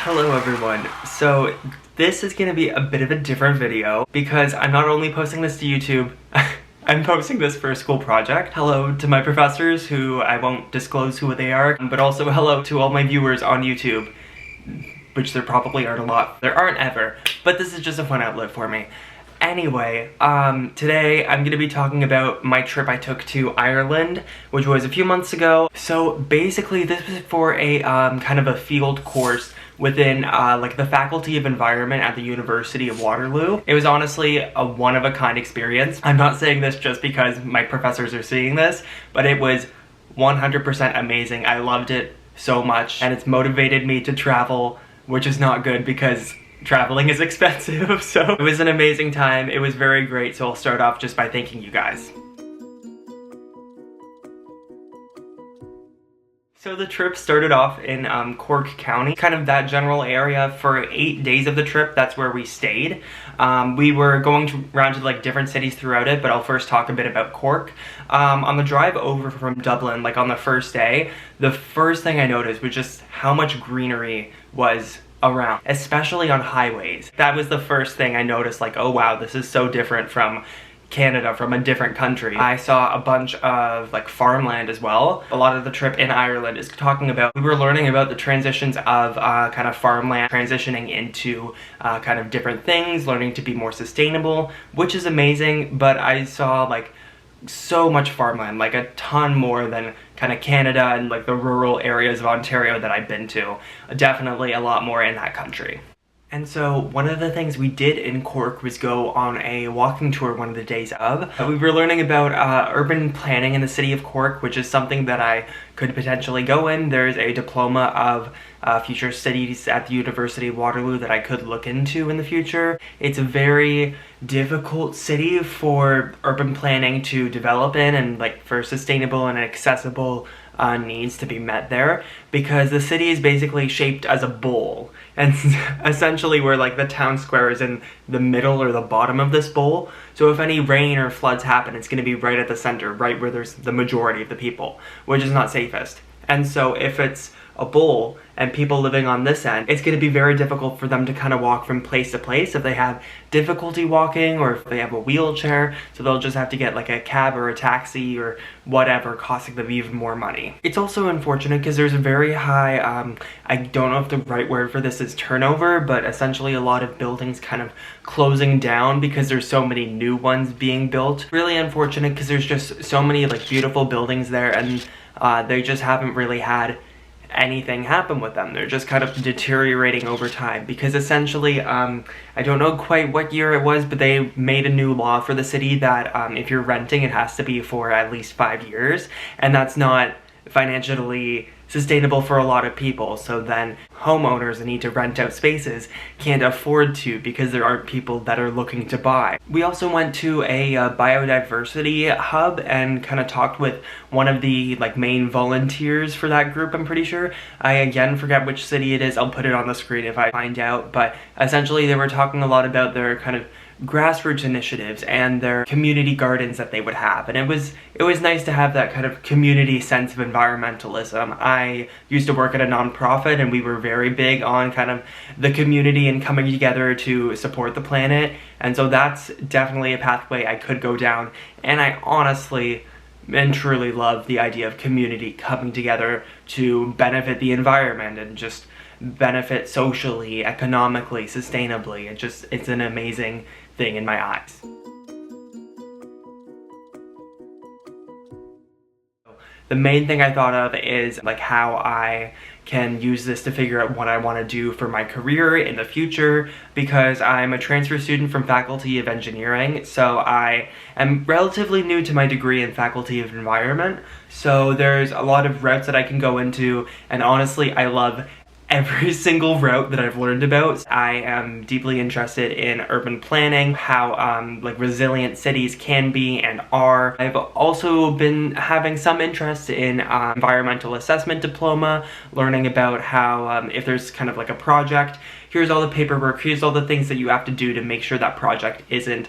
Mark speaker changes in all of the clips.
Speaker 1: Hello everyone. So this is going to be a bit of a different video because I'm not only posting this to YouTube, I'm posting this for a school project. Hello to my professors who I won't disclose who they are, but also hello to all my viewers on YouTube, which there probably aren't a lot. There aren't ever, but this is just a fun outlet for me. Anyway, today I'm going to be talking about my trip I took to Ireland, which was a few months ago. So basically this was for a kind of a field course within like the Faculty of Environment at the University of Waterloo. It was honestly a one-of-a-kind experience. I'm not saying this just because my professors are seeing this, but it was 100% amazing. I loved it so much, and it's motivated me to travel, which is not good because traveling is expensive. So it was an amazing time. It was very great. So I'll start off just by thanking you guys. So the trip started off in Cork County, kind of that general area. For 8 days of the trip, that's where we stayed. We were going around to like different cities throughout it, but I'll first talk a bit about Cork. On the drive over from Dublin, like on the first day, the first thing I noticed was just how much greenery was around, especially on highways. That was the first thing I noticed, like, oh wow, this is so different from Canada, from a different country. I saw a bunch of like farmland as well. A lot of the trip in Ireland is talking about, we were learning about the transitions of kind of farmland transitioning into kind of different things, learning to be more sustainable, which is amazing. But I saw like so much farmland, like a ton more than kind of Canada and like the rural areas of Ontario that I've been to. Definitely a lot more in that country. And so one of the things we did in Cork was go on a walking tour one of the days of. We were learning about urban planning in the city of Cork, which is something that I could potentially go in. There's a diploma of future cities at the University of Waterloo that I could look into in the future. It's a very difficult city for urban planning to develop in, and like for sustainable and accessible needs to be met there, because the city is basically shaped as a bowl, and essentially where like the town square is in the middle or the bottom of this bowl. So if any rain or floods happen, it's going to be right at the center, right where there's the majority of the people, which is not safest. And so if it's a bowl and people living on this end, it's going to be very difficult for them to kind of walk from place to place if they have difficulty walking or if they have a wheelchair. So they'll just have to get like a cab or a taxi or whatever, costing them even more money. It's also unfortunate because there's a very high, I don't know if the right word for this is turnover, but essentially a lot of buildings kind of closing down because there's so many new ones being built. Really unfortunate because there's just so many like beautiful buildings there, and they just haven't really had anything happen with them. They're just kind of deteriorating over time because essentially, I don't know quite what year it was, but they made a new law for the city that if you're renting, it has to be for at least 5 years, and that's not financially sustainable for a lot of people. So then homeowners that need to rent out spaces can't afford to because there aren't people that are looking to buy. We also went to a biodiversity hub and kind of talked with one of the like main volunteers for that group, I'm pretty sure. I again forget which city it is. I'll put it on the screen if I find out, but essentially they were talking a lot about their kind of grassroots initiatives and their community gardens that they would have, and it was nice to have that kind of community sense of environmentalism. I used to work at a nonprofit, and we were very big on kind of the community and coming together to support the planet, and so that's definitely a pathway I could go down. And I honestly and truly love the idea of community coming together to benefit the environment and just benefit socially, economically, sustainably. It's an amazing thing in my eyes. The main thing I thought of is like how I can use this to figure out what I want to do for my career in the future, because I'm a transfer student from Faculty of Engineering, so I am relatively new to my degree in Faculty of Environment, so there's a lot of routes that I can go into, and honestly I love every single route that I've learned about. I am deeply interested in urban planning, how like resilient cities can be and are. I've also been having some interest in environmental assessment diploma, learning about how if there's kind of like a project, here's all the paperwork, here's all the things that you have to do to make sure that project isn't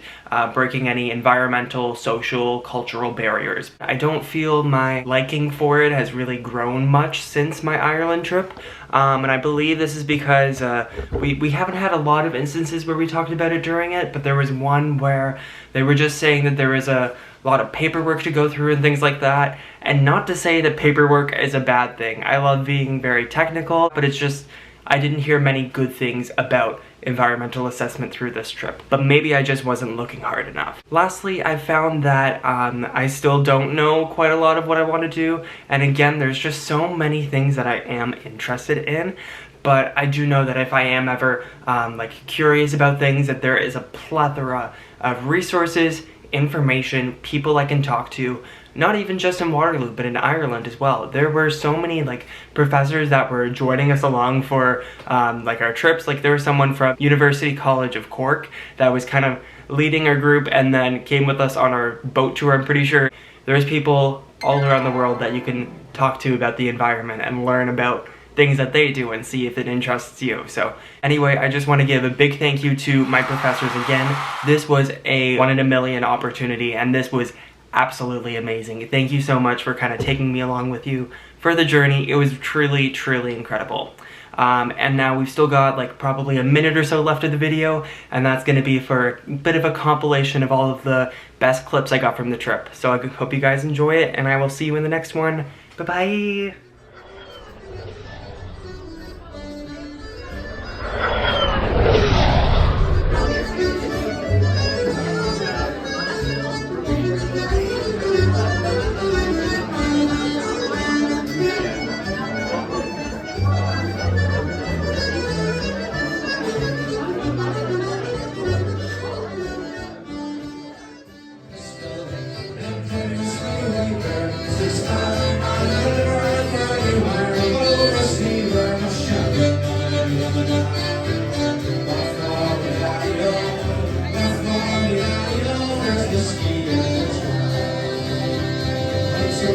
Speaker 1: breaking any environmental, social, cultural barriers. I don't feel my liking for it has really grown much since my Ireland trip, and I believe this is because we haven't had a lot of instances where we talked about it during it, but there was one where they were just saying that there was a lot of paperwork to go through and things like that. And not to say that paperwork is a bad thing. I love being very technical, but it's just I didn't hear many good things about environmental assessment through this trip, but maybe I just wasn't looking hard enough. Lastly, I found that I still don't know quite a lot of what I want to do, and again, there's just so many things that I am interested in, but I do know that if I am ever like curious about things, that there is a plethora of resources, information, people I can talk to, not even just in Waterloo, but in Ireland as well. There were so many like professors that were joining us along for like our trips. Like there was someone from University College of Cork that was kind of leading our group and then came with us on our boat tour. I'm pretty sure there's people all around the world that you can talk to about the environment and learn about things that they do and see if it interests you. So anyway, I just want to give a big thank you to my professors again. This was a 1 in a million opportunity, and this was absolutely amazing. Thank you so much for kind of taking me along with you for the journey. It was truly, truly incredible. And now we've still got like probably a minute or so left of the video, and that's going to be for a bit of a compilation of all of the best clips I got from the trip. So I hope you guys enjoy it, and I will see you in the next one. Bye-bye!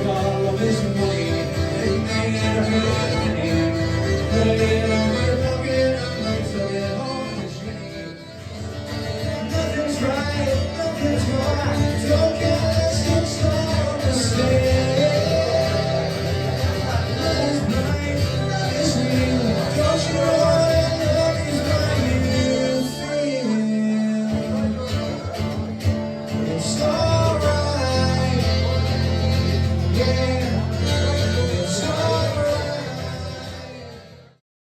Speaker 2: All of his money, it made her